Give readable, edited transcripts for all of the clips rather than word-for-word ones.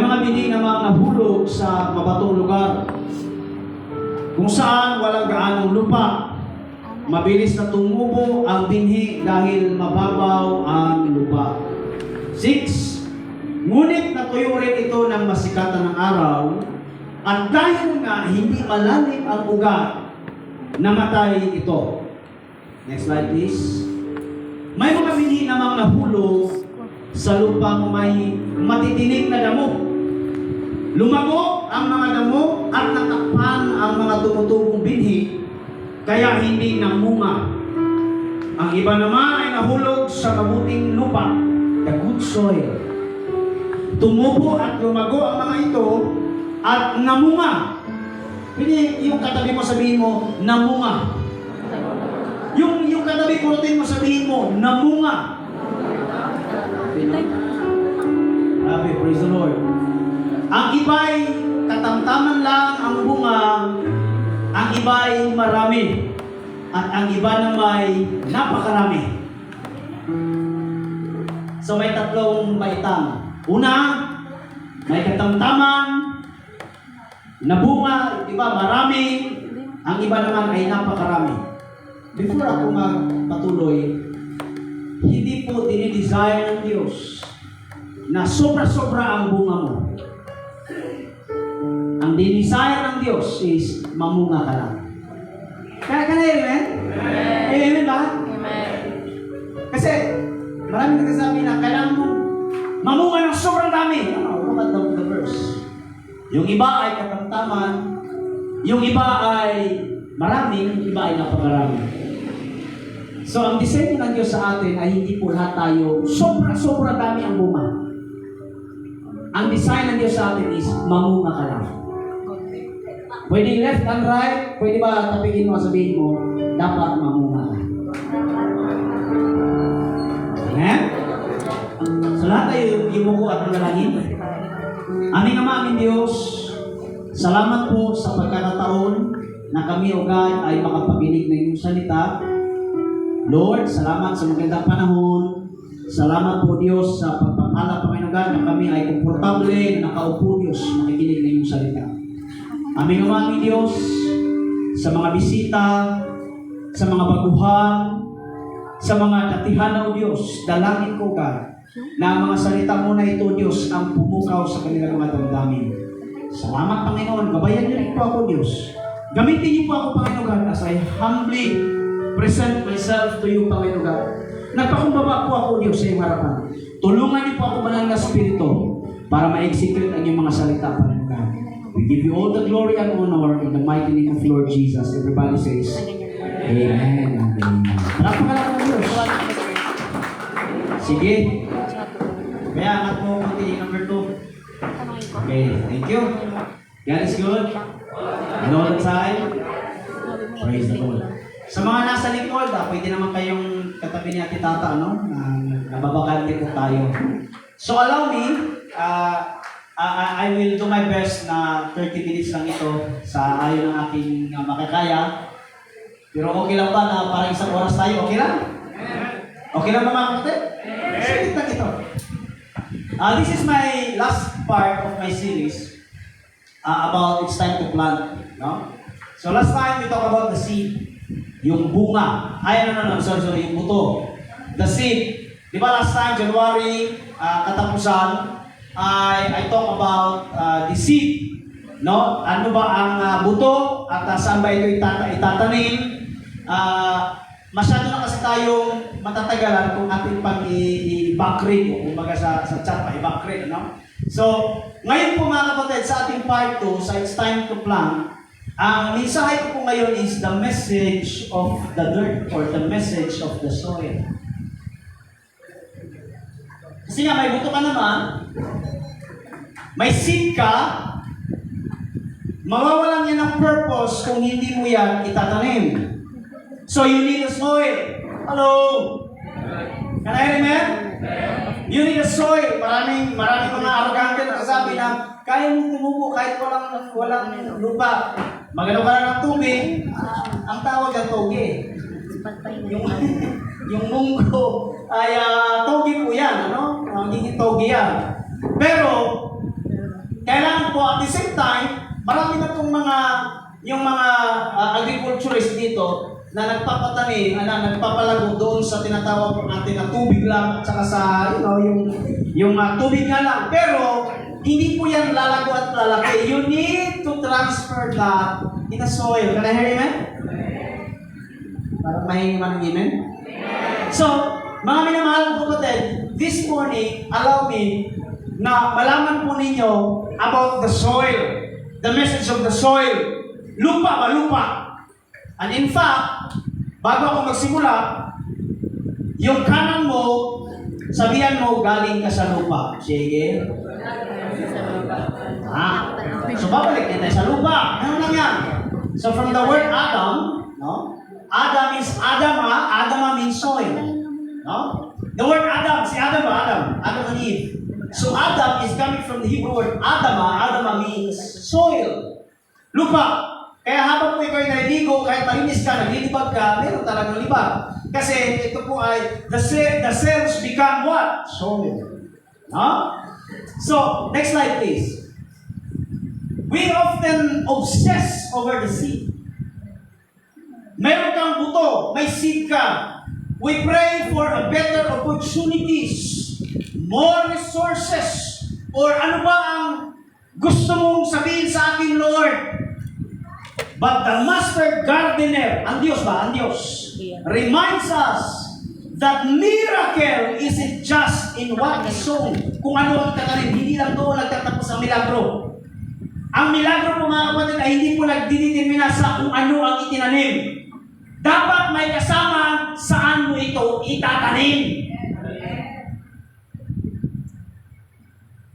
mga binhi na mga nahulog sa mabatong lugar, kung saan walang gaanong lupa. Mabilis na tumubo ang binhi dahil mababaw ang lupa. 6. Ngunit natuyo rin ito ng masikatan ng araw, at dahil nga hindi malalim ang ugat, namatay ito. Next slide please. May mga binhi namang nahulog sa lupang may matitinik na damo. Lumago ang mga damo at natakpan ang mga tumutubong binhi, kaya hindi namunga. Ang iba naman ay nahulog sa mabuting lupa, the good soil. Tumubo at lumago ang mga ito at namunga. Pwede yung katabi mo sabihin mo, namunga. Yung katabi ko rin mo sabihin mo, namunga. Grabe, praise the Lord. Ang iba'y katamtaman lang ang bunga, ang iba'y marami, at ang iba nama'y napakarami. So may tatlong baitang. Una, may katamtaman na bunga, iba marami, ang iba naman ay napakarami. Before ako magpatuloy, hindi po dinidesire ng Diyos na sobra-sobra ang bunga mo. Ang dinisire ng Diyos is mamunga ka lang. Kaya amen? Amen ba? Amen. Kasi maraming nagsasabi na kailangan mo mamunga ng sobrang dami. Look at the verse. Yung iba ay katamtaman, yung iba ay marami, yung iba ay napakarami. So ang disenyo ng Diyos sa atin ay hindi po lahat tayo sobra-sobra dami ang bunga. Ang design ng Diyos sa atin is mamunga ka lang. Pwede left and right, pwede ba tapikin mo, sabihin mo, dapat mamunga ka. Amen? So lahat tayo yumuko at manalangin. Aming Ama, aming Diyos, salamat po sa pagkakataon na kami o God ay makapaginig ng iyong salita. Lord, salamat sa magandang panahon. Salamat po Diyos sa pagpapala, Panginoon God, na kami ay komportable na nakaupo Diyos makikinig ng iyong salita. Aming Ama, aming Diyos, sa mga bisita, sa mga baguhan, sa mga katihana o Diyos, dalangin ko God, na ang mga salita mo na ito, Diyos, ang pumukaw sa kanilang mga damdamin. Salamat, Panginoon. Gabayan niyo rin po ako, Diyos. Gamitin niyo po ako, Panginoon God, as I humbly present myself to you, Panginoon God. Nagpakumbaba po ako, Diyos, sa iyong harapan. Tulungan niyo po ako, Banal na Espiritu, para ma-execute ang iyong mga salita, Panginoon God. We give you all the glory and honor in the mighty name of Lord Jesus. Everybody says, Amen and Amen. Marapang ka lang ng Diyos. Sige. Kaya angat mo konti, number 2. Okay, thank you. God is good. And all the time. Praise the Lord. Sa mga nasa likod, pwede naman kayong katabi ni Ate Tata, no? Nababakante po tayo. So allow me, I will do my best na 30 minutes lang ito sa ayon ng aking makakaya. Pero okay lang ba na parang isang oras tayo? Okay lang? Okay lang ba mga kapatid? Sige lang ito. This is my last part of my series about it's time to plant. No? So last time we talked about the seed, yung bunga. Sorry, yung buto. The seed. Di ba last time, January, katapusan, I talk about the seed. No? Ano ba ang buto at saan ba ito itatanim? Masyado na kasi tayong matatagalan kung ating pag i-backread o kumbaga sa chat pa, i-backread, no? So, ngayon po mga kapatid, sa ating part 2, sa It's Time to Plant, ang mensahe ko po ngayon is the message of the dirt or the message of the soil. Kasi nga, may buto ka naman, may seed ka, mawawalan yan ng purpose kung hindi mo yan itatanim. So you need a soil. Hello? Can I hear amen? You need a soil. Maraming mga arrogante na kasabi na kaya mo tumubo kahit walang lupa. Magano ka lang ng tubig, ang tawag ng toge. Yung munggo ay toge po yan, ano? Magiging toge yan. Pero Kaya po, at the same time, marami na pong yung mga agriculturist dito na nagpapatanim, nagpapalago doon sa tinatawag po natin na tubig lang at saka sa, yung tubig nga lang. Pero, hindi po yan lalago at lalaki. You need to transfer that in the soil. Can I hear amen? Parang mahingi man ng amen? So, mga minamahal ko kapatid, this morning, allow me na malaman po ninyo about the soil. The message of the soil. Lupa ba? Lupa. And in fact, bago ako magsimula, yung kanan mo, sabihan mo, galing ka sa lupa. Sige. So babalik din tayo sa lupa. Ano lang yan? So from the word Adam, no? Adam is Adama. Adama means soil. No? The word Adam, si Adam ba? Adam and Eve. So Adam is coming from the Hebrew word Adama. Adama means soil. Lupa. Kaya habang po ikaw ay naliligo, kahit malinis ka, naglilibag ka, meron talagang libag. Kasi ito po ay, the cells become what? Soil. No? So, next slide please. We often obsess over the seed. Meron kang buto, may seed ka. We pray for a better opportunities, more resources, or ano ba ang gusto mong sabihin sa akin, Lord? But the master gardener, ang Diyos ba? Ang Diyos, reminds us that miracle isn't just in what is sown. Kung ano ang tatanim, hindi lang doon nagtatapos ang milagro. Ang milagro po mga kapatid ay hindi po nagdidetermina sa kung ano ang itinanim. Dapat may kasama saan mo ito itatanim.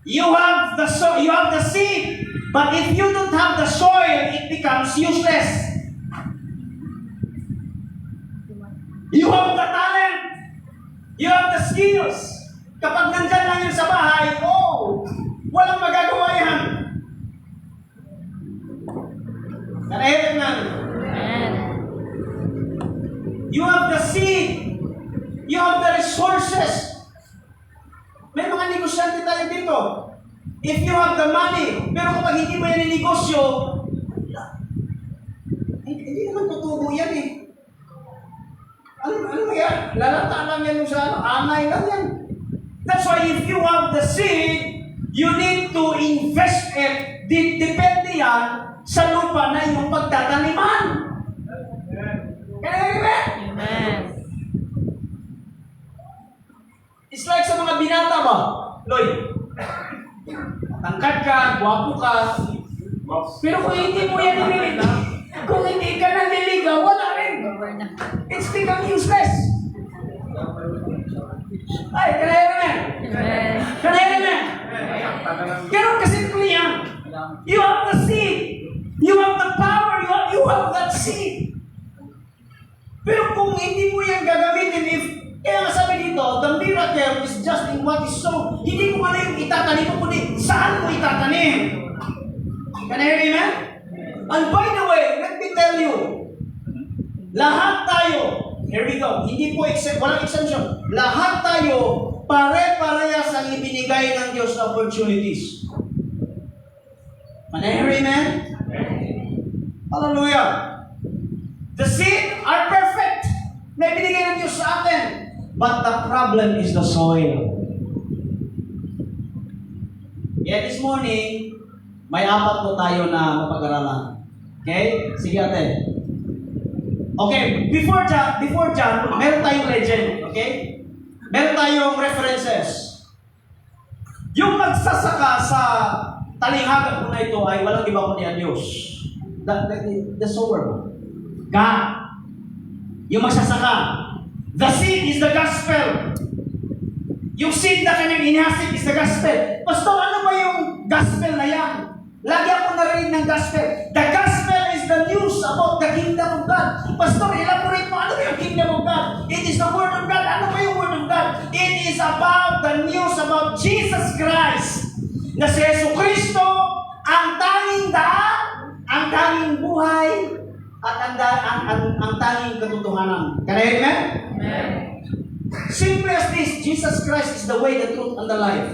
You have the seed. But if you don't have the soil, it becomes useless. You have the talent. You have the skills. Kapag nandyan lang yun sa bahay, walang magagawa yan. Kanahirin lang. You have the seed. You have the resources. May mga negosyante tayo dito. If you have the money, pero kapag hindi mo yan negosyo, hindi naman tutubo yan eh. Ano yan? Lalata lang yan sa anay lang yan. That's why if you have the seed, you need to invest it. Depende yan sa lupa na yung pagtataniman. Kaya amen? It's like sa mga binata ba? Lloyd, tangkad ka, gwapo ka. Pero kung hindi mo yan nililigaw, kung hindi ka naliligaw, wala rin. It's become useless. Ay, kanayan naman. Kanayan naman. Ganun kasi ito yan. You have the seed. You have the power. You have that seed. Pero kung hindi mo yan gagamitin, kaya masabi dito, the miracle is just in what is sown. Hindi mo ano yung itatanim mo, kundi saan mo itatanim. Can I hear you, man? And by the way, let me tell you, lahat tayo, here we go, hindi po walang exemption, lahat tayo, pare-parehas ang ibinigay ng Diyos na opportunities. Can I hear you, man? Hallelujah. The seed are perfect na ibinigay ng Diyos sa atin. But the problem is the soil. Kaya this morning, may 4 po tayo na mapag-aralan. Okay? Sige ate. Okay, before John, meron tayong legend. Okay? Meron tayong references. Yung nagsasaka sa talinghaga po na ito ay walang iba kundi ang Diyos. The sower. God. Yung magsasaka. The seed is the gospel. Yung seed na kanyang inihasik is the gospel. Pastor, ano ba yung gospel na yan? Lagi ako narinig ng gospel. The gospel is the news about the kingdom of God. Pastor, elaborate mo, ano ba yung kingdom of God? It is the word of God. Ano ba yung word of God? It is about the news about Jesus Christ. Na si Yesu Cristo, ang tanging daan, ang tanging buhay, at ang tanging katotohanan. Can I hear me? Amen. Simple as this, Jesus Christ is the way, the truth, and the life.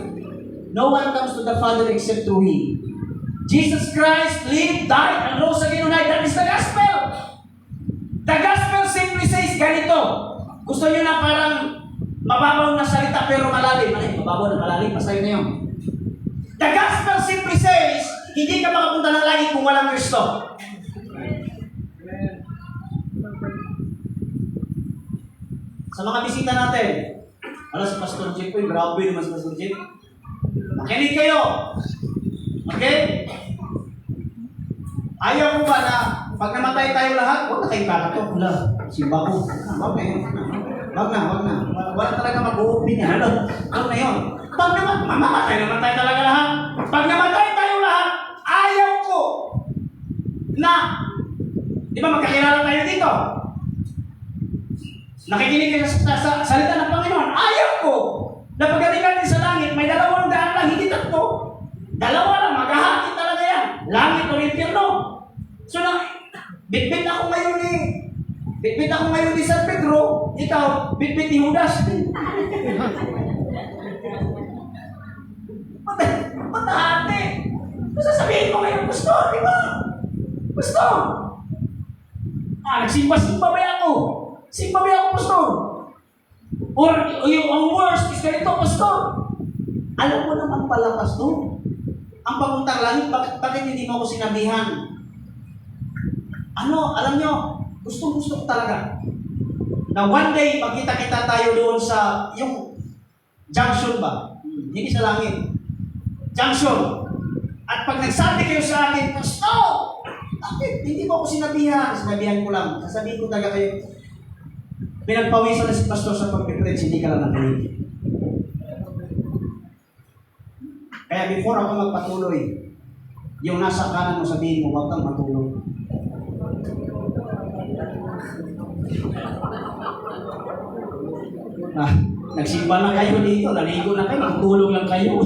No one comes to the Father except through Him. Jesus Christ lived, died, and rose again on high. That is the gospel. The gospel simply says ganito. Gusto nyo na parang mababaw na salita pero malalim. Ano yun? Mababaw na malalim. Basahin na yun. The gospel simply says, hindi ka makapunta ng langit kung walang Kristo. Sa mga bisita natin, alam si Pastor Jeep po, grabe naman si Pastor Jeep. Makinig kayo. Okay? Ayaw ko ba na pag namatay tayo lahat, huwag na kayong kakatok. Wala, simba ko. Huwag na yun. Huwag na. Wala talaga mag-uupin niya. Huwag na yun. Pag mamatay naman tayo talaga lahat. Pag namatay tayo lahat, ayaw ko na, di ba magkakilala tayo dito? Nakikinig kayo sa salita ng Panginoon. Ayaw ko na pagdating natin sa langit, may 200 lang, hindi 3. 2 lang, maghahati talaga yan. Langit o impyerno. So bitbit ako ngayon ni San Pedro, ikaw, bitbit ni Judas. Matahati. Sasabihin ko ngayon, Pastor, di ba? Pastor. Nagsimba-simba ba ako? Simba ba ako, Pastor? Or ang worst is ganito, Pastor. Alam mo naman pala, Pastor. Ang papuntang langit, bakit hindi mo ako sinabihan? Alam nyo, gusto ko talaga. Na one day, magkita-kita tayo doon sa, yung junction ba? Hindi sa langit. Junction. At pag nagsabi kayo sa akin, Pastor, bakit hindi mo ako sinabihan? Sinabihan ko lang. Sasabihin ko talaga kayo, pinagpawisan na si Pastor sa pag-preach, hindi ka lang nakinig. Kaya before ako magpatuloy, yung nasa kanan mo sabihin mo, huwag kang matulog. Nagsimba na kayo dito, naligo na kayo, magtulog lang kayo.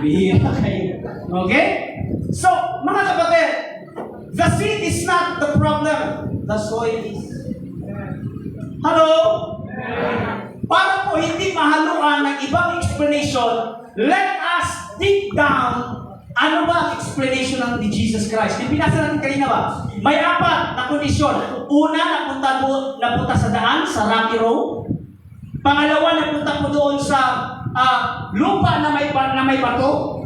Bihira kayo. Okay? So, mga kapatid, the seed is not the problem. The soil is. Hello? Para po hindi mahaluan ng ibang explanation, let us dig down. Ano ba ang explanation ng ni Jesus Christ? Pinasa natin kanina ba? May 4 na kondisyon. Una, napunta sa daan, sa rocky road. Pangalawa, napunta po doon sa lupa na may bato.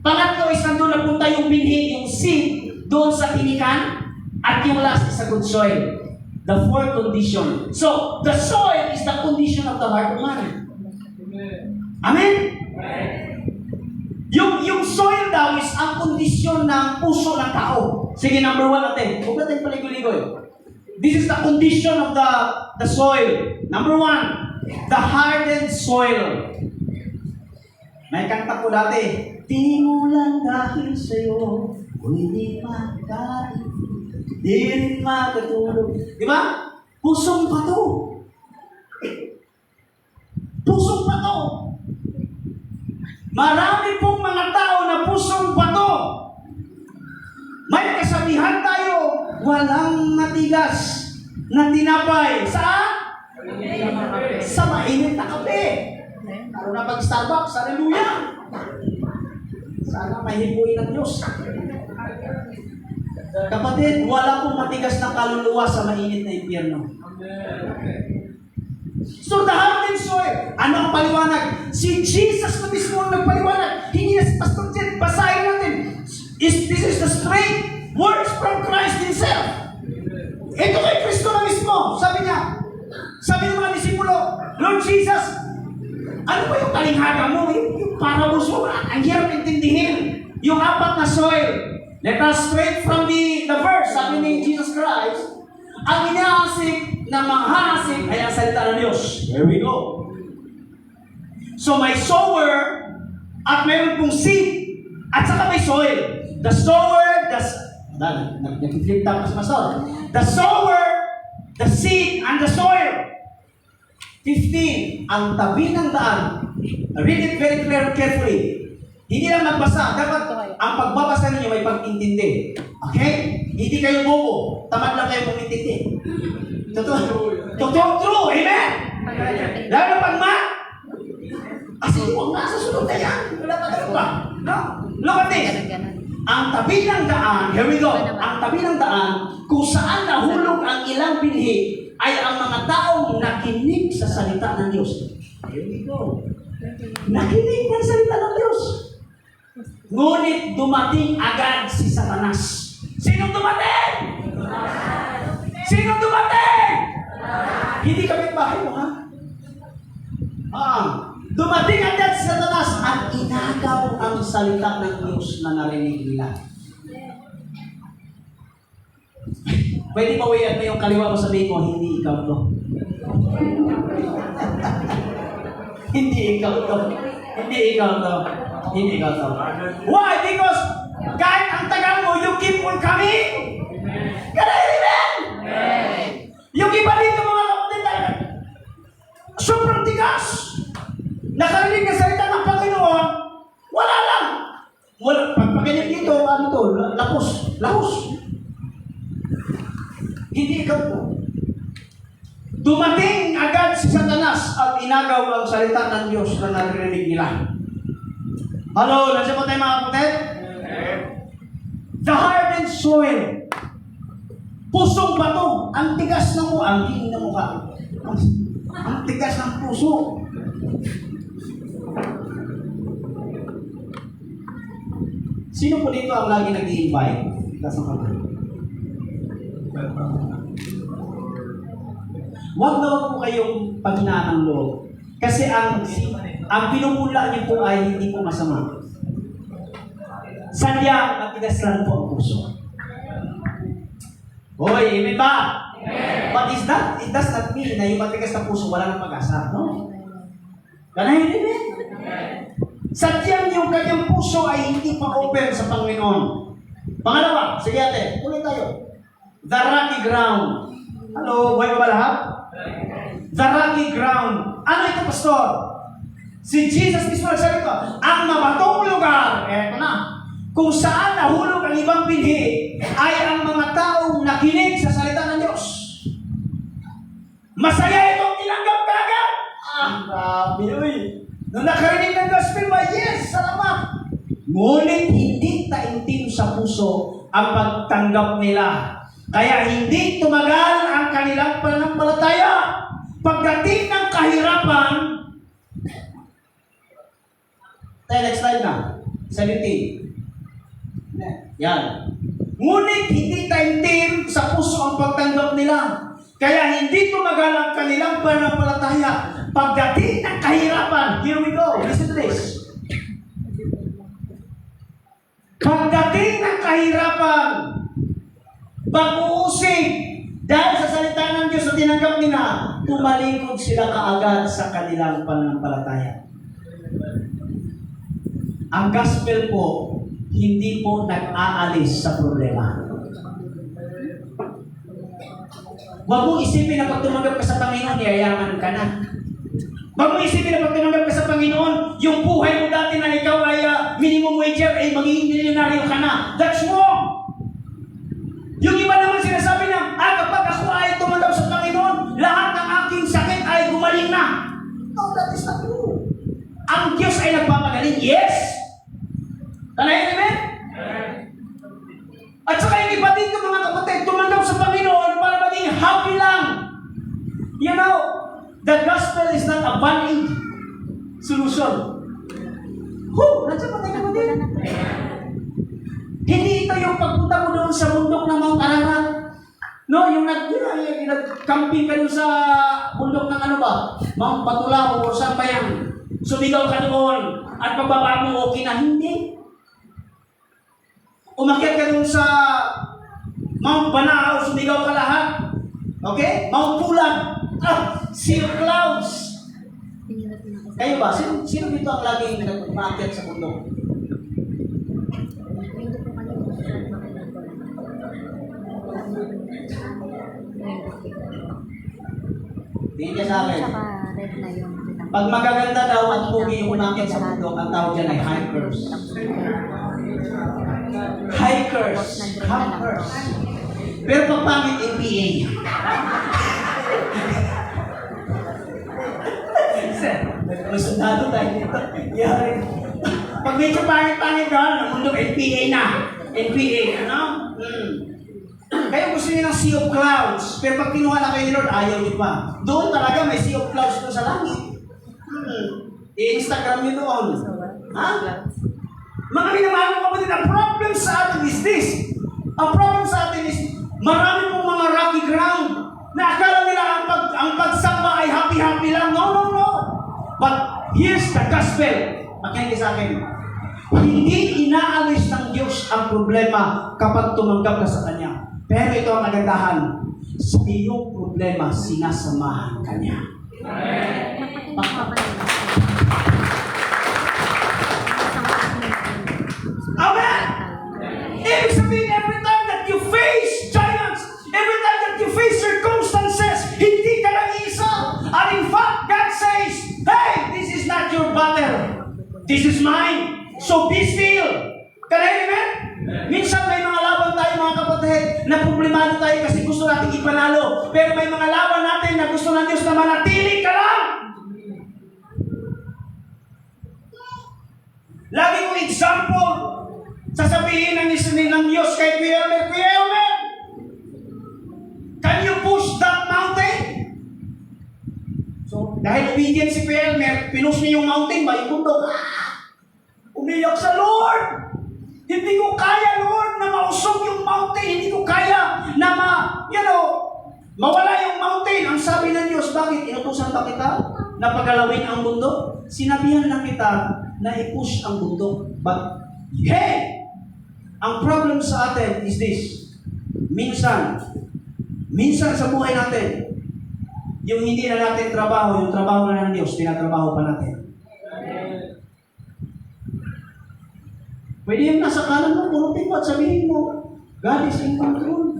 Pangatlo is nandun napunta yung binhi, yung seed, doon sa tinikan. At yung last is sa good soil. The 4th condition. So, the soil is the condition of the heart of man. Amen? Yung soil daw is ang kondisyon ng puso ng tao. Sige, number 1 natin. Huwag natin paligoy-ligoy. This is the condition of the soil. Number 1, the hardened soil. May kanta ko dati. Di mo lang dahil sa'yo, hindi makain, di rin makatulog. Di ba? Pusong pato. Pusong pato. Marami pong mga tao na pusong pato. May kasabihan tayo, walang matigas na tinapay. Saan? Sa mainit na kape. Lalo na pag Starbucks, hallelujah. Sana mahibuin ng Diyos. Kapatid, wala pong matigas na kaluluwa sa mainit na impyerno. So the hardened soil, ano ang paliwanag? Si Jesus na mismo ang nagpaliwanag. Hindi na si Pastor Jet. Basahin natin. This is the straight words from Christ Himself. Ito kay Kristo na mismo. Sabi ng mga disipulo, Lord Jesus, ano ba yung talinghaga mo? Yung parables mo, ang hirap intindihin. Yung 4 na soil. Let us straight from the verse, sabi ni Jesus Christ, ang inaasik na manghasik ay ang salita ng Diyos. Here we go. So may sower at mayroon pong seed at saka may soil. The sower, nag-flip tapos masol. The sower, the seed, and the soil. 15, ang tabi ng daan. Read it very carefully. Hindi lang magbasa. Dapat ang pagbabasa ninyo may pag-intindi. Okay? Hindi kayo bobo. Tamad lang kayo pumintindi. Totoo, true. Amen? Lalo na pag kasi huwag na sa sunod na yan. Wala pa ganun ba? No? Look at this. Ang tabi ng daan, here we go, ang tabi ng daan, kung saan nahulog ang ilang binhi, ay ang mga taong nakinig sa salita ng Diyos. Here we go. Nakinig ng salita ng Diyos. Ngunit dumating agad si Satanas. Sinong dumating? Sinong dumating? Hindi kapitbahay mo, ha? Dumating agad si Satanas at inagaw ang salita ng Diyos na narinig nila. Pwede pawian mo yung kaliwa mo, sabihin mo, hindi ikaw to. Hindi ikaw to. Hindi ikaw to. Hindi ikaw to. Why? Because kahit ang tagal mo, you keep on coming. Amen? Yung iba dito mga kapatid, sobrang tigas. Nakarinig na salita ng Panginoon, wala lang. Pagpakinig dito, ano to? Lapos. Lahos. Hindi ikaw to. Dumating agad si Satanas at inagaw ang salita ng Diyos na narinig nila. Hello, nandiyan po tayo mga kapatid? The hardened soil. Pusong bato. Ang tigas ng mukha. Ang tingin ng mukha. Ang tigas ng puso. Sino po dito ang lagi nag-i-invite? Tigas ng kamay. Huwag na huwag po kayong paghinaan ng loob. Kasi ang pinumula niyo po ay hindi po masama. Sadya, matigas lang po ang puso. Hoy, amen ba? Amen. But it does not mean na yung matigas na puso wala nang pag-asa, no? Ganahin, amen? Sadyang yung kanyang puso ay hindi pa open sa Panginoon. Pangalawa, sige ate, ulit tayo. The rocky ground. Hello, buhay pa ba lahat? The rocky ground. Ano ito, pastor? Si Jesus mismo nagsabi ko, ang mabatong lugar, eto na, kung saan nahulog ang ibang binhi, ay ang mga taong nakinig sa salita ng Diyos. Masaya itong tinanggap kagad. Grabe, uy. Nung nakarinig ng gospel ba, yes, salamat. Ngunit hindi taimtim sa puso ang pagtanggap nila. Kaya hindi tumagal ang kanilang pananampalataya. Pagdating ng kahirapan, next slide na, 17. Yan. Ngunit hindi taimtim sa puso ang pagtanggap nila. Kaya hindi tumagal ang kanilang pananampalataya. Pagdating ng kahirapan, here we go, listen to this. Pagdating ng kahirapan, pag-uusig, dahil sa salita ng Diyos na tinanggap nila, tumalikod sila kaagad sa kanilang pananampalataya. Ang gospel po, hindi po nag-aalis sa problema. Huwag mong isipin na pag tumanggap ka sa Panginoon, yayaman ka na. Huwag mong isipin na pag tumanggap ka sa Panginoon, yung buhay mo dati na ikaw ay minimum wager, ay magiging milyonaryo ka na. That's wrong! Yung iba naman sinasabi niya, kapag ako ay tumanggap sa Panginoon, lahat ng aking sakit ay gumaling na. No, that is not true. Ang Diyos ay nagpapagaling, yes! Tanayin, amen? At saka yung iba dito mga kapatid, tumanggap sa Panginoon para maging happy lang. You know, the gospel is not a band-aid solution. Nandiyan pa tayo kapatid? Hindi ito yung pagpunta mo doon sa bundok ng Mount Ararat. No, yung nag-camping ka doon sa bundok ng ano ba? Mount Batulao o saan ba yan? Sumigaw ka doon at pagbaba mo okay na. Hindi. Umakyat ka doon sa Mount Banao, sumigaw ka lahat. Okay? Mount Pulag. Zero clouds. Kayo ba? Sino dito ang laging umakyat sa bundok? Hindi sa akin. Pag magaganda daw at pugi yung umakyat sa bundok, ang tawag dyan ay hikers. Hikers. Pero pag pangit, APA. May sundalo tayo dito. Yari. Pag medyo pangit-pangit doon, ang mundo NPA na. NPA, ano? Kayo gusto niyo ng sea of clouds, pero pag kinuha na kayo ni Lord, ayaw niyo pa. Doon talaga may sea of clouds doon sa langit. I-Instagram niyo doon. Ha? Mga minamahal ko kapatid, ang problem sa atin is this. Ang problem sa atin is, marami pong mga rocky ground na akala nila ang pagsamba ay happy-happy lang. No, no, no. But here's the gospel. Makinig sa akin. Hindi inaalis ng Diyos ang problema kapag tumanggap ka sa Kanya. Pero ito ang kagandahan. Sa iyong problema, sinasamahan ka niya. Amen! Ibig sabihin, every time that you face giants, every time that you face circumstances, hindi ka lang isa. And in fact, God says, hey, this is not your battle. This is mine. So be still. Can I amen? Minsan may mga laban tayo mga kapatid na problemado tayo kasi gusto natin ipanalo. Pero may mga laban natin na gusto ng Diyos na manatili ka lang. Lagi kong example, sasabihin ng Diyos kay Kuya Elmer, can you push that mountain? So, dahil obedient si Kuya Elmer, pinush niya yung mountain, may bundok. Umiyak sa Lord! Hindi ko kaya, Lord, na mausog yung mountain. Hindi ko kaya na mawala yung mountain. Ang sabi ng Diyos, bakit? Inutusan ba kita na pagalawin ang mundo? Sinabihan lang kita na i-push ang mundo. But, hey! Ang problem sa atin is this. Minsan sa buhay natin, yung hindi na natin trabaho, yung trabaho na ng Diyos, tinatrabaho pa natin. Pwede yung nasa kanan mo, pulutin mo at sabihin mo, God is in control.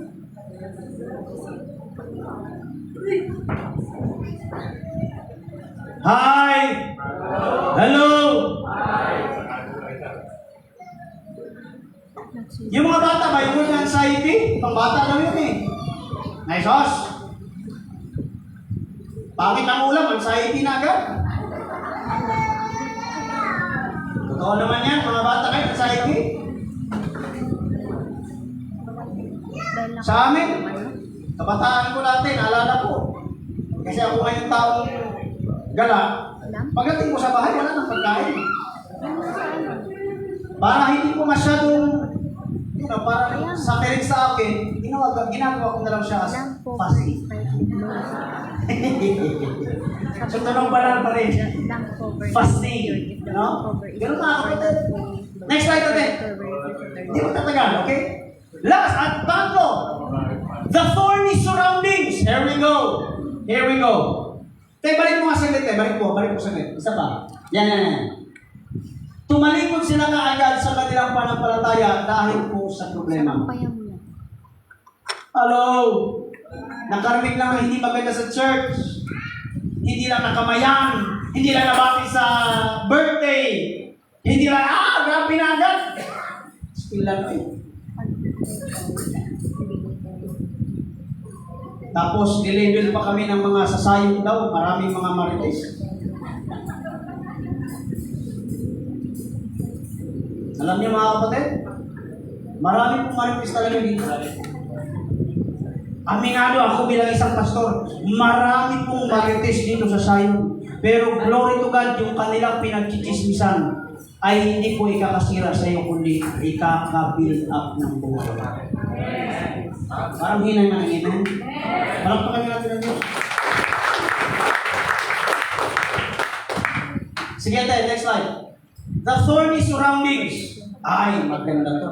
Hi! Hello! Yung mga bata ba, yung mga anxiety, pang bata lang yun eh. Nice house. Pangit ang ulam, anxiety na agad. Totoo naman yan, mga bata kayo, anxiety. Sa amin, kabataan ko natin, alala ko. Kasi ako ngayong taong gala, pagdating ko sa bahay, wala nang pagkain. Para hindi ko masyadong, parang sakirin sa akin, ginagawa ko na lang siya as fasting. So, tanong banal pa rin. Fasting. No? Ganun mga kapatid. Next slide natin. Hindi mo tatagal, okay? Last at pangatlo. The thorny surroundings. Here we go. Here we go. Balik mo nga saglit Balik mo saglit. Isa pa. Yan. Tumalikod sila kaagad sa kanilang panampalataya dahil po sa problema. Hello? Nakarinig lang hindi maganda sa church. Hindi lang nakamayan. Hindi lang nabati sa birthday. Hindi lang, grabe na agad. Still lang Tapos, nilabel pa kami ng mga sasayong daw. Maraming mga marites. Alam niyo mga kapatid? Maraming pong marites talaga dito. Aminado ako bilang isang pastor. Marami pong marites dito sa Sayon. Pero glory to God, yung kanilang pinagchichismisan ay hindi po ikakasira sa iyo, kundi ikaka-build up ng buhay. Parang hinay na amen. Palakpakan nyo natin ang Diyos. Sige tayo, next slide. The thorny surroundings. Ay, maganda to.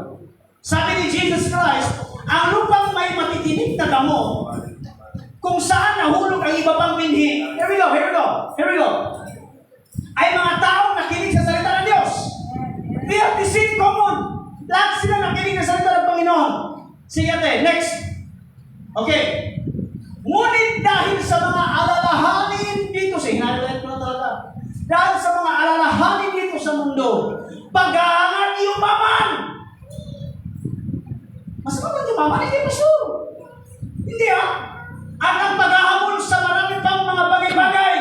Sabi ni Jesus Christ, ang lupang may matitinig na damo, kung saan nahulog ang iba pang binhi. Here we go. Ay mga taong nakinig sa salita ng Diyos. They have the same common. Lahat sila nakinig sa salita ng Panginoon. Sige ate, next. Okay. Ngunit dahil sa mga alalahanin dito, hinalilit ko na talaga. Dahil sa mga alalahanin dito sa mundo, pag-aangat yumaman. Mas kapag yumaman, hindi pastor. Hindi At ang pag-ahamon sa marami pang mga bagay-bagay,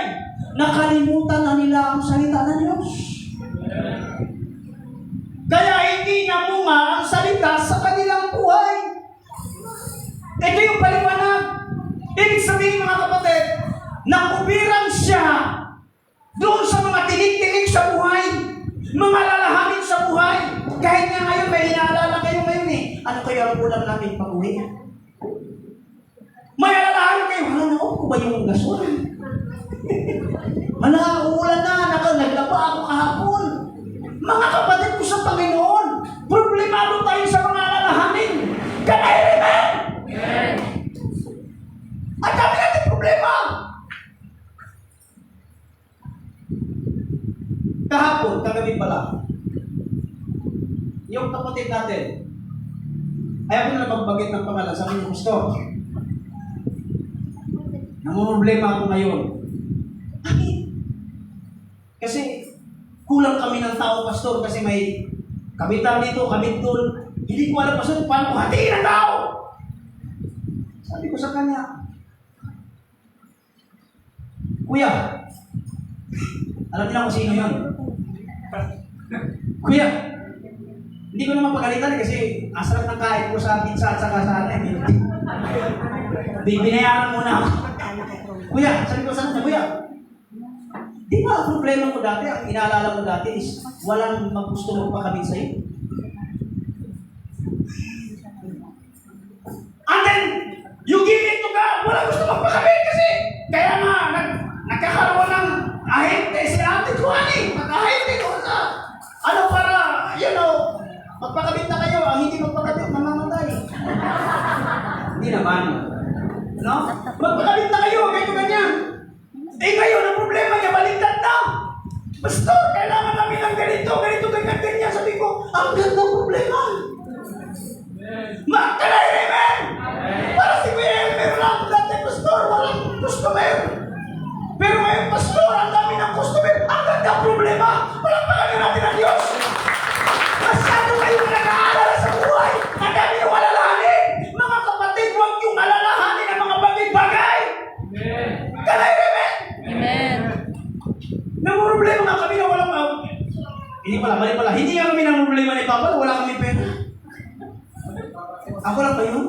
nakalimutan na nila ang salita ng Diyos. Ibig sabihin mga kapatid, nakubiran siya doon sa mga tinig-tinig sa buhay, mga lalahanin sa buhay. Kahit nga ngayon, may inaalala kayo ngayon eh. Ano kayo ang ulam namin pag-uwi? May alalahanin kayo, naon ko ba yung gasol? Ulan na, naglaba ako kahapon. Mga kapatid ko sa Panginoon, problemado tayo sa mga alalahanin. Can I remember? Ang dami natin problema. Kahapon, kagabi pala, yung kapatid natin, ayaw ko na magbagit ng pangalan, sabi niyo, Pastor, namumroblema ako ngayon. Bakit? Kasi kulang kami ng tao, Pastor, kasi may kabitan dito, kabit doon. Hindi ko alam, Pastor, paano ko hatiin ang tao? Sabi ko sa kanya, Kuya, alam niyo kung sino yun? Kuya, hindi ko naman pagalitan kasi asarap ng kain ko sa pizza at saka sa ano. Binayaran muna ako. Kuya, sabi ko sa kanya, Kuya, di ba ang problema ko dati, ang inaalala ko dati is walang maggusto magpakabit sa'yo. And then, you give it to God, walang gusto magpakabit kasi kaya nga, nagkakaroon ng ahente si Ate Juani, nag-ahente doon sa ano para, magpakabit na kayo, ang hindi magpakabit, mamamatay. Hindi naman. No? Magpakabit na kayo, ganyan. Eh ngayon, ang problema niya, baliktad na. Pastor, kailangan namin ng ganito, ganyan. Sabi ko, ang ganda problema. Magkalay, amen! Para si Kuya Elmer lang, dati pastor, walang customer. Pero ngayon, pastor, ang dami ng customer, ang ganda problema. Walang pagkakas natin ang Diyos. Masyado kayong nag-aalala sa buhay. Ang dami yung alalahanin. Mga kapatid, huwag yung alalahanin ng mga bagay-bagay. Kalay, amen! Amen. Namumroblema nga kami na walang hindi pala. Hindi nga kami namumroblema ni Papa, wala kami pera. Ako lang ba yun?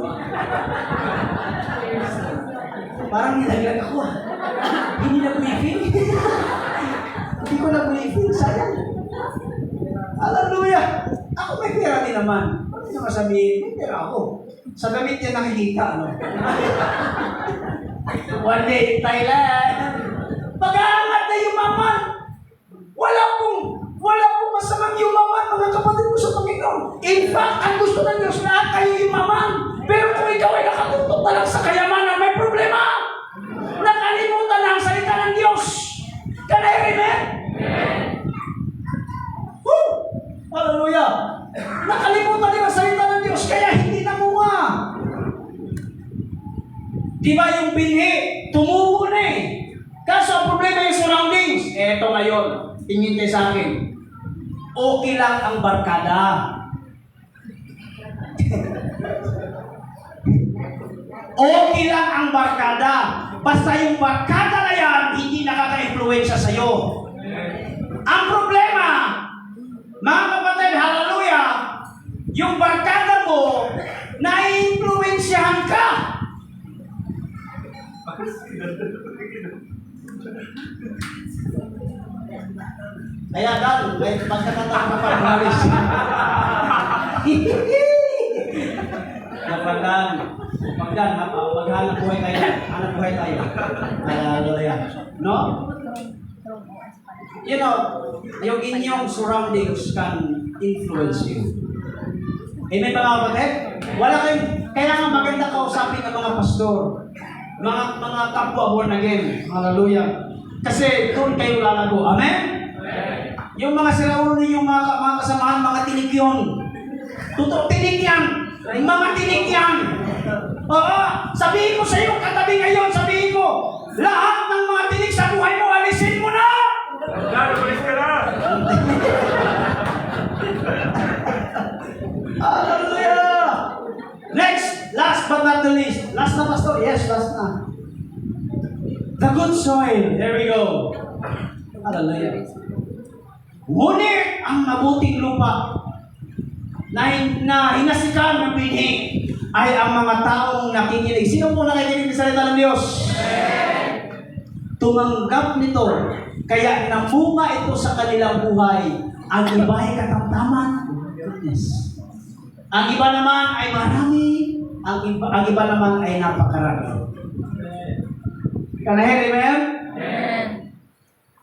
Parang nilaglag ako ah. Hindi na briefing. Hindi ko na briefing, sayang. Hallelujah! Ako may pera din naman. Ano naman sabihin? May pera ako. Sa gamit niya nakikita, ano? One day in Thailand, pag-aangat na yumaman. Wala pong masamang yumaman, mga kapatid ko sa Panginoon. In fact, ang gusto ng Diyos lahat kayo yumaman. Pero kung ikaw ay nakatutok na lang sa kayamanan, may problema. Nakalimutan na ang salita ng Diyos. Can I remember? Woo! Hallelujah! Nakalimutan din ang salita ng Diyos, kaya hindi namunga. Di ba yung binhi, tumubo na eh. Kaso ang problema yung surroundings. Eto ngayon, tingin kayo sa akin. Okay lang ang barkada. Okay lang ang barkada. Basta yung barkada na yan, hindi nakaka-influensya sa'yo. Ang problema, mga kapatid, hallelujah, yung barkada mo, nai-influensyahan ka. Kaya Dan, may pagkakataon ka pang halis. Kapagdan, maghanap buhay tayo. Hanap buhay tayo. Hallelujah. No? You know, yung inyong surroundings can influence you. Amen ba mga kapatid? Wala kayong, kaya nga maganda kausapin ng mga pastor, mga kapwa born again. Hallelujah. Kasi doon kayo lalago. Amen? Yung mga siraulo ninyong mga kasamahan, mga tinig yun. Totoo, tinig yan. Mga tinig yan. Oo, sabihin ko sa iyo, katabi ngayon, sabihin ko, lahat ng mga tinig sa buhay mo, alisin mo na! Umalis ka na! Hallelujah! Next, last but not the least. Last na, Pastor? Yes, last na. The good soil. There we go. Hallelujah. Ngunit ang mabuting lupa na hinasikan ng binhi. ay ang mga taong nakikinig. Sino po nakikinig sa salita ng Diyos? Tumanggap nito, kaya namunga ito sa kanilang buhay. Ang iba ay katamtaman. Goodness. Ang iba naman ay marami. Ang iba naman ay napakarami. Can I hear amen?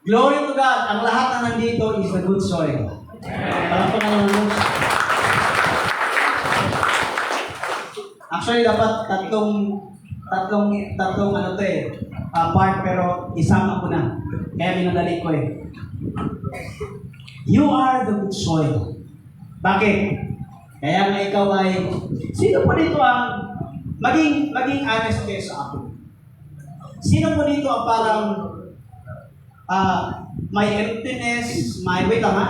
Glory to God. Ang lahat na nandito is the good soil. Alam ko na yung actually, dapat tatlong ano to part, pero isama ko na. Kaya minadali ko You are the good soil. Bakit? Kaya nga ikaw ay, sino po dito ang, maging honest kayo sa ako. Sino po dito ang parang, may emptiness, wait lang ha,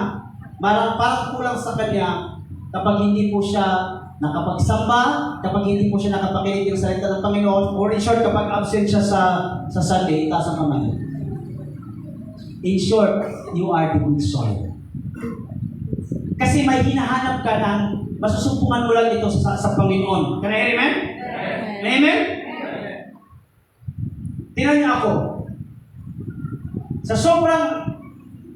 parang kulang sa kanya kapag hindi po siya nakapagsamba, kapag hindi po siya nakapakinig ng salita ng Panginoon, or in short, kapag absent siya sa Sunday, itaas ang kamay. In short, you are the good soil. Kasi may hinahanap ka ng masusumpungan mo lang ito sa Panginoon. Can I hear amen? Amen? Tingnan niyo ako. Sa sobrang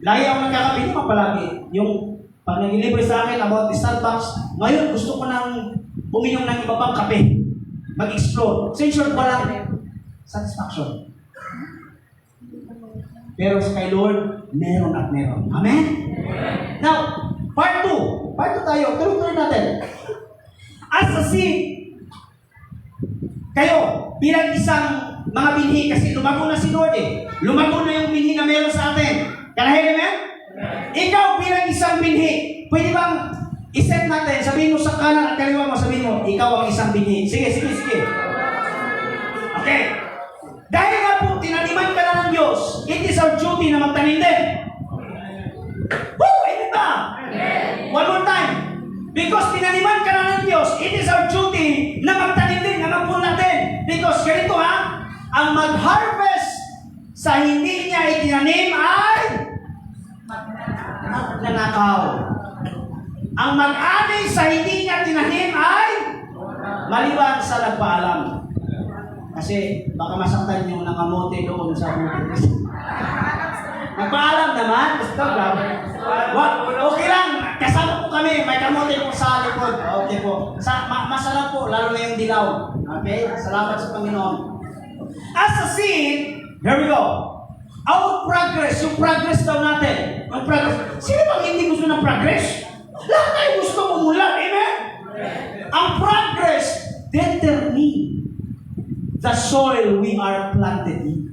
lagi ako nagkakabili naman palagi. Yung pag nag-deliver sa akin about the Starbucks, ngayon gusto ko nang uminom ng iba pang kape. Mag-explore. So in short, walang satisfaction. Pero sa kay Lord, meron at meron. Amen? Now, part 2. Part 2 tayo. Tuloy-tuloy natin. As a seed, kayo, bilang isang mga binhi, kasi lumago na si Lord Lumago na yung binhi na meron sa atin. Can I hear amen? Ikaw bilang isang binhi, pwede bang iset natin, sabihin mo sa kanan at kaliwa mo, sabihin mo, ikaw ang isang binhi. Sige. Okay. Dahil nga po, tinaniman ka na ng Diyos, it is our duty na magtanim din. Woo! Amen ba? One more time. Because tinaniman ka na ng Diyos, it is our duty na magtanim din, na magpunla din. Because ganito ang mag-harvest sa hindi niya itinanim ay magnanakaw. Ang mag-ani sa hindi niya tinanim ay maliban sa nagpaalam. Kasi baka masaktan yung nangamote doon sa buhay. Nagpaalam naman. Okay lang. Kasama po kami. May kamote po sa likod. Okay po. Masarap po. Lalo na yung dilaw. Okay? Salamat sa Panginoon. As a seed, here we go. Our progress. Yung progress daw natin. Yung progress. Sino bang hindi gusto ng progress? Lahat tayo gusto umulan. Amen? Ang progress determine the soil we are planted in.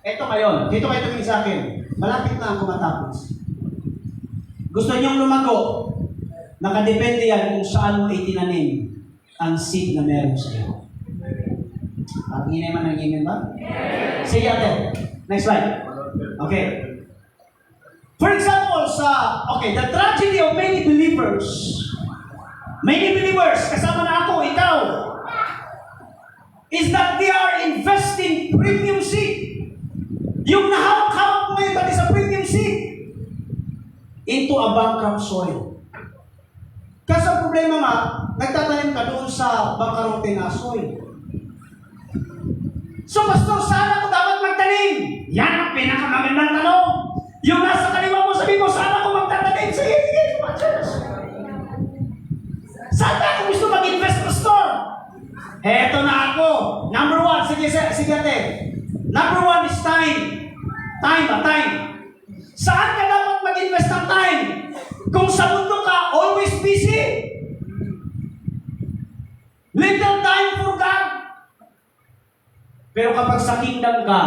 Ito ngayon. Dito kayo tumingin sa akin. Malapit na ako matapos. Gusto niyong lumago? Nakadepende yan kung saan mo itinanim ang seed na meron sa iyo. Ang inay man ang imen ba? Sige ate. Next slide. Okay. For example, the tragedy of many believers, kasama na ako, ikaw, is that they are investing premium seed. Yung nahawak-hawak mo ngayon pati sa premium seed into a bankrupt soil. Kasi ang problema nga, nagtatanim ka doon sa bankrupt na soil. So, pastor, sana ko dapat magtanim. Yan ang pinakamagandang tanong. Yung nasa kaliwa mo, sabi mo, sana ko magtatanim. Sige. Sana ako gusto mag-invest, pastor. Eto na ako. Number 1, sige ate. Number 1 is time. Time. Saan ka dapat mag-invest ng time? Kung sa mundo ka, always busy. Little time for God. Pero kapag sa kingdom ka,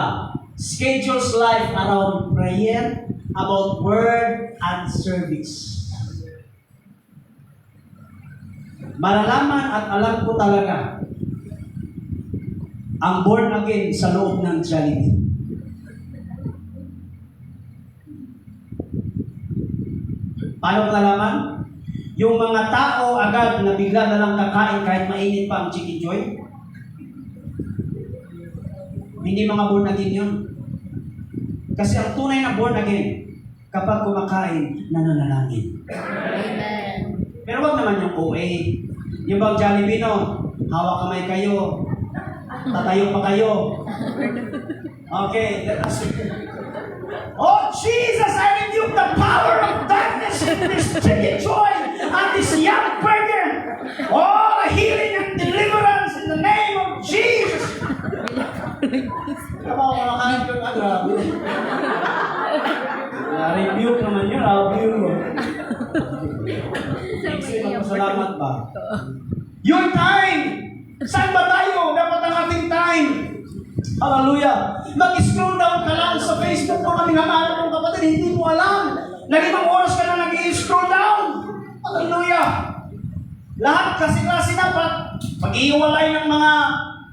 schedules life around prayer, about word and service. Malalaman at alam ko talaga ang born again sa loob ng Jollibee. Paano malalaman? Yung mga tao agad na bigla na lang kakain kahit mainit pa ang Chicken Joy. Hindi mga born again yun. Kasi ang tunay na born again, kapag kumakain, nananalangin. Amen. Pero wag naman naman yung OA. Yung bang Jollibee, no? Hawak kamay kayo. Tatayo pa kayo. Okay, let us... Oh, Jesus, I rebuke the power of darkness in this chicken joy and this young burger. Oh, healing and deliverance in the name of Jesus. Kumakain ko na, grabe. Rebuke naman yun, rebuke mo. Salamat ba? Your time! Saan ba tayo? Dapat ang ating time. Hallelujah. Mag-scroll down ka lang sa Facebook mo, kaming hamahal mong kapatid, hindi mo alam. Na 5 oras ka na nag-scroll down. Hallelujah. Lahat kasi-klase na pag-iwalay ng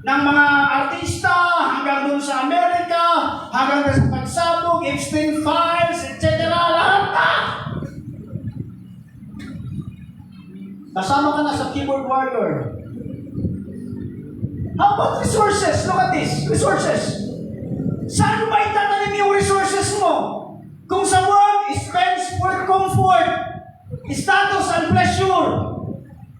mga artista hanggang doon sa Amerika, hanggang sa pagsabog, Epstein Files, etc. Lahat na. Kasama ka na sa keyboard warrior. How about resources? Look at this. Resources. Saan ba itatanim yung resources mo? Kung sa world, spends for comfort, status, and pleasure.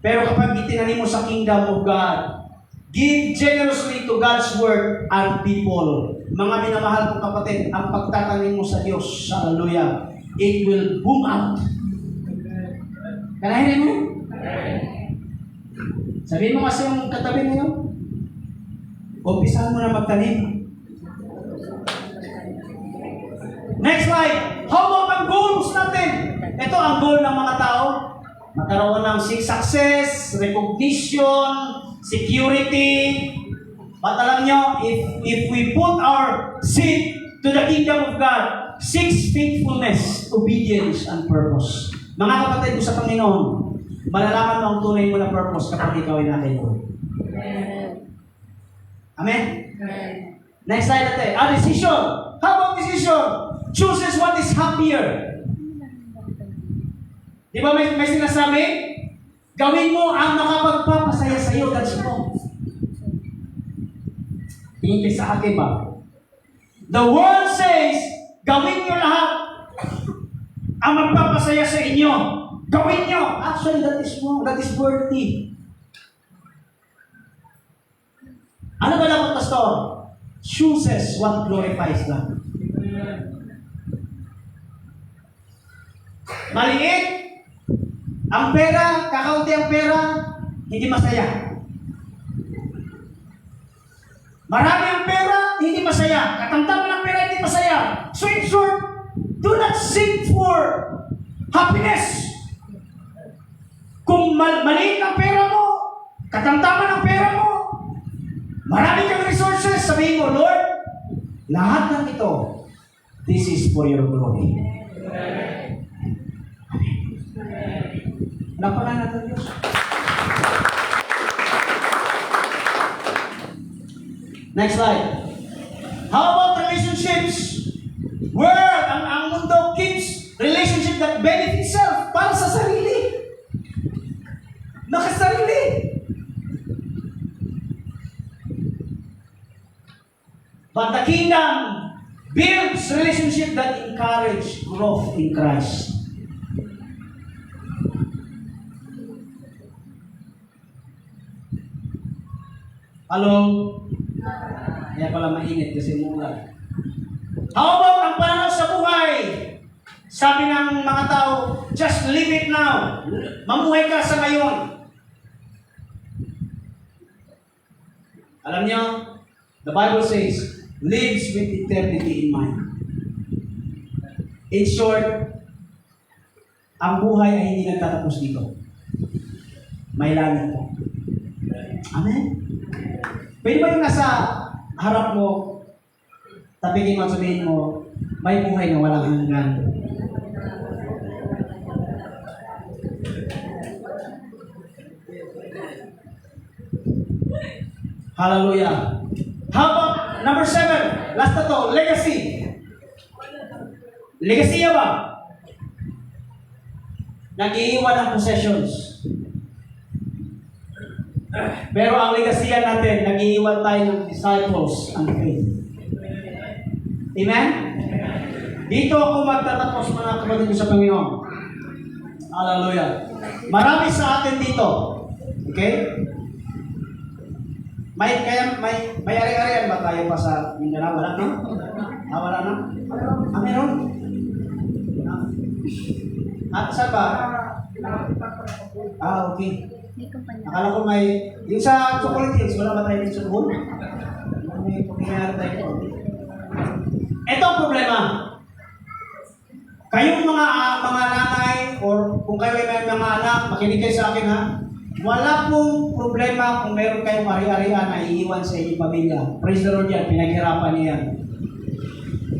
Pero kapag itinanim mo sa kingdom of God, give generously to God's work and people. Mga minamahal kong kapatid, ang pagtatanim mo sa Diyos, hallelujah, it will boom out. Kanahin mo? Sabihin mo kasi yung katabi mo, umpisahan mo na magtanim. Next slide. How about ang goals natin? Ito ang goal ng mga tao. Magkaroon ng success, recognition, security. But alam nyo, if we put our seed to the kingdom of God, 6 faithfulness, obedience, and purpose. Mga kapatid ko sa Panginoon, malalaman mo ang tunay mo na purpose kapag ikaw ay natin. Amen? Next slide natin. Decision. How about decision? Chooses what is happier. Di ba may sinasabi? Gawin mo ang nakapagpapasaya sa iyo. That's mo. Tingin kayo sa akin ba? The world says, gawin nyo lahat ang magpapasaya sa inyo. Gawin nyo. Actually, that is wrong. That is worthy. Ano ba dapat, Pastor? Chooses what glorifies God. Maliit ang pera, kakaunti ang pera, hindi masaya. Marami ang pera, hindi masaya. Katamtaman ang pera, hindi masaya. So in short, do not seek for happiness. Kung maliit ang pera mo, katamtaman ang pera mo, marami kang resources, sabihin mo, Lord, lahat ng ito, this is for your glory. Lapanan natin Diyos. Next slide. How about relationships? Where ang mundo keeps relationship that benefit itself para sa sarili. Nakasarili. But the kingdom builds relationship that encourage growth in Christ. Hello? Kaya pala mainit kasi umulan. How about ang pananaw sa buhay? Sabi ng mga tao, just live it now. Mamuhay ka sa ngayon. Alam niyo, the Bible says, lives with eternity in mind. In short, ang buhay ay hindi nagtatapos dito. May langit po. Amen? Pwede ba yung nasa harap mo, tapigin mo at sabihin mo, may buhay na walang hanggan. Hallelujah. How about number 7? Last na to, legacy. Legacy ba? Nag-iiwan ang possessions. Pero ang legasiya natin, nag-iiwan tayo ng disciples and faith. Amen? Dito ako magtatapos mga kapatid ko sa Panginoon. Hallelujah. Marami sa atin dito. Okay? May ari-arian ba tayo pa sa Mindanao? Wala na? Wala na? Meron? At saan ba? Okay. Akala ko may... Yung sa Chocolate Hills, wala ba tayo dito sa Lubon? May pangyayari tayo dito. Ito ang problema. Kayong mga nanay, or kung kayo ay may mga anak, makinig kayo sa akin ha. Wala pong problema kung meron kayong ari-arian na iiwan sa inyong pamilya. Praise the Lord yan, pinaghirapan niya.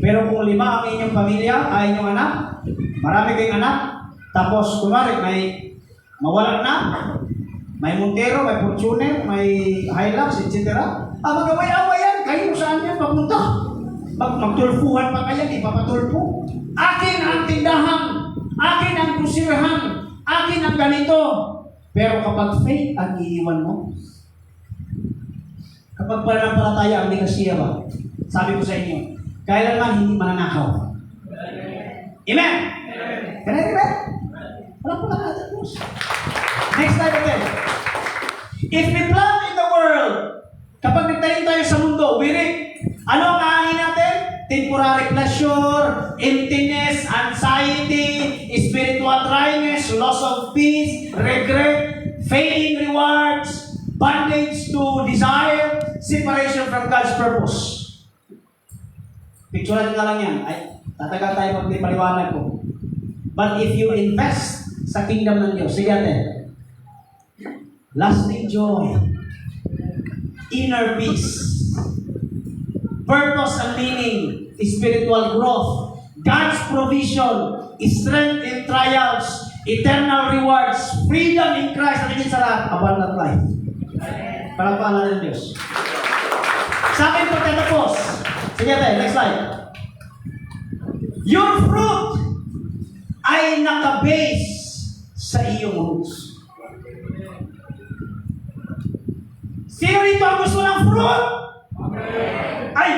Pero kung 5 ang inyong pamilya, ay inyong anak, marami kayong anak, tapos kumari may mawala na, may Montero, may Fortuner, may Hilux, etc. Magaway-away yan, kayo saan yan papunta? Magtulfuhan pa kaya, ipapatulpo. Akin ang tindahan, akin ang kusirahan, akin ang ganito. Pero kapag faith ang iiwan mo, kapag pananampalataya ang ligasiya ba, sabi ko sa inyo, kailanman hindi mananakaw. Amen? Kaya ba? Wala po na natin. Next slide again. If we plant in the world, kapag nagtanim tayo sa mundo, wirik, ano ang aangin natin? Temporary pleasure, emptiness, anxiety, spiritual dryness, loss of peace, regret, failing rewards, bondage to desire, separation from God's purpose. Picturean ka lang yan. Ay, tatagal tayo pag may paliwanag ko. But if you invest sa kingdom ng Diyos, sige natin, lasting joy, inner peace, purpose and meaning, spiritual growth, God's provision, strength in trials, eternal rewards, freedom in Christ, at higit sa lahat, abundant life. Palakpakan natin ng Diyos. Sa akin pagkatapos, sige tayo, next slide. Your fruit ay nakabase sa iyong roots. Sino dito ang gusto ng fruit? Ay!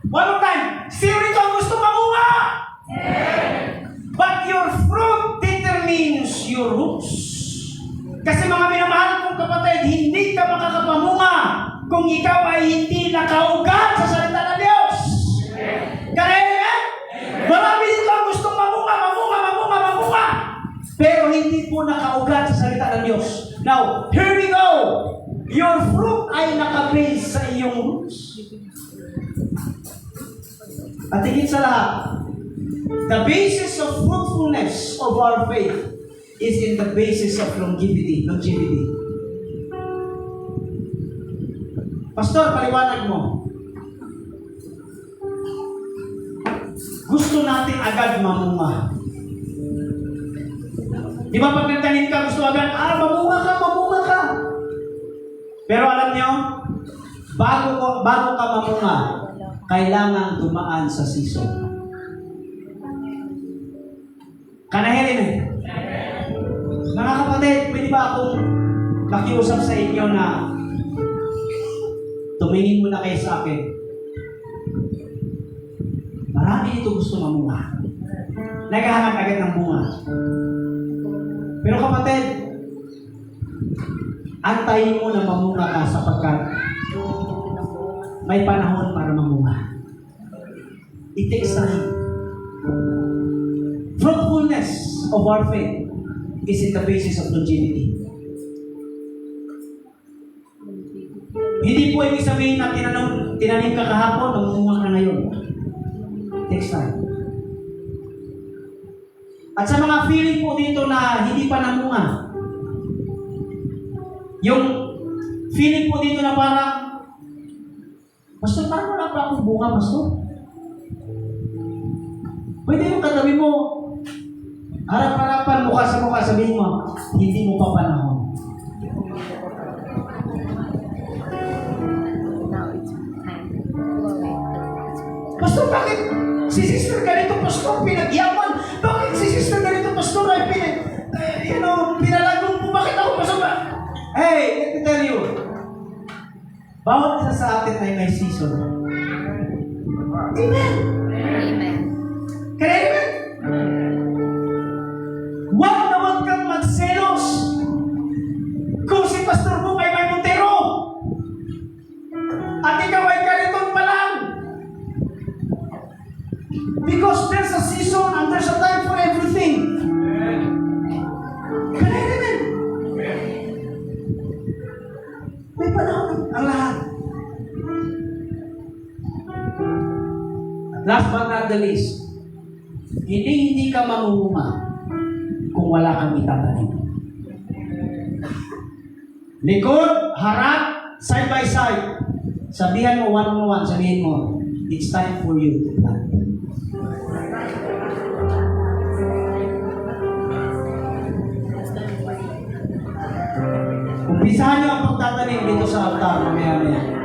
One more time. Sino dito ang gusto mamunga? But your fruit determines your roots. Kasi mga minamahal kong kapatid, hindi ka makakapamunga kung ikaw ay hindi nakaugat sa salita ng Diyos. Kaya yan? Marami dito ang gustong mamunga. Pero hindi po nakaugat sa salita ng Diyos. Now, here we go. Your fruit ay nakabase sa iyong roots. At higit sa lahat, the basis of fruitfulness of our faith is in the basis of longevity. Pastor, paliwanag mo. Gusto natin agad mamunga. Di ba pag nagtanim ka, gusto agad, mamunga ka. Pero alam niyo, bago ka mamunga, kailangan dumaan sa season. Kanahirin eh. Mga kapatid, pwede ba akong makiusap sa inyo na tumingin muna kayo sa akin? Marami dito gusto mamunga. Naghahanap agad ng bunga. Pero kapatid, antayin mo na mamunga ka sapagkat may panahon para mamunga. It takes time. Fruitfulness of our faith is in the basis of longevity. Hindi po ibig sabihin na tinanim ka kahapon, mamunga ka ngayon. It takes time. At sa mga feeling po dito na hindi pa namunga, yung feeling po dito na parang, Pastor, parang wala pa akong bunga, Pastor. Pwede yung katabi mo, harap-harapan, mukha sa mukha, sabihin mo, hindi mo pa panahon. Pastor, bakit si Sister ganito, Pastor, pinag-yaman? Bakit si Sister ganito, Pastor, ay pinalagong po? Bakit ako, Pastor? Hey, let me tell you, bawat isa sa atin ay may season. Amen. Kaya amen? Huwag kang magselo the list. Hindi ka mamumuma kung wala kang itatanim. Likod, harap, side by side. Sabihan mo one-on-one, sabihin mo, it's time for you to plant. Umpisahan niyo ang pagtatanim dito sa altar mamaya-maya.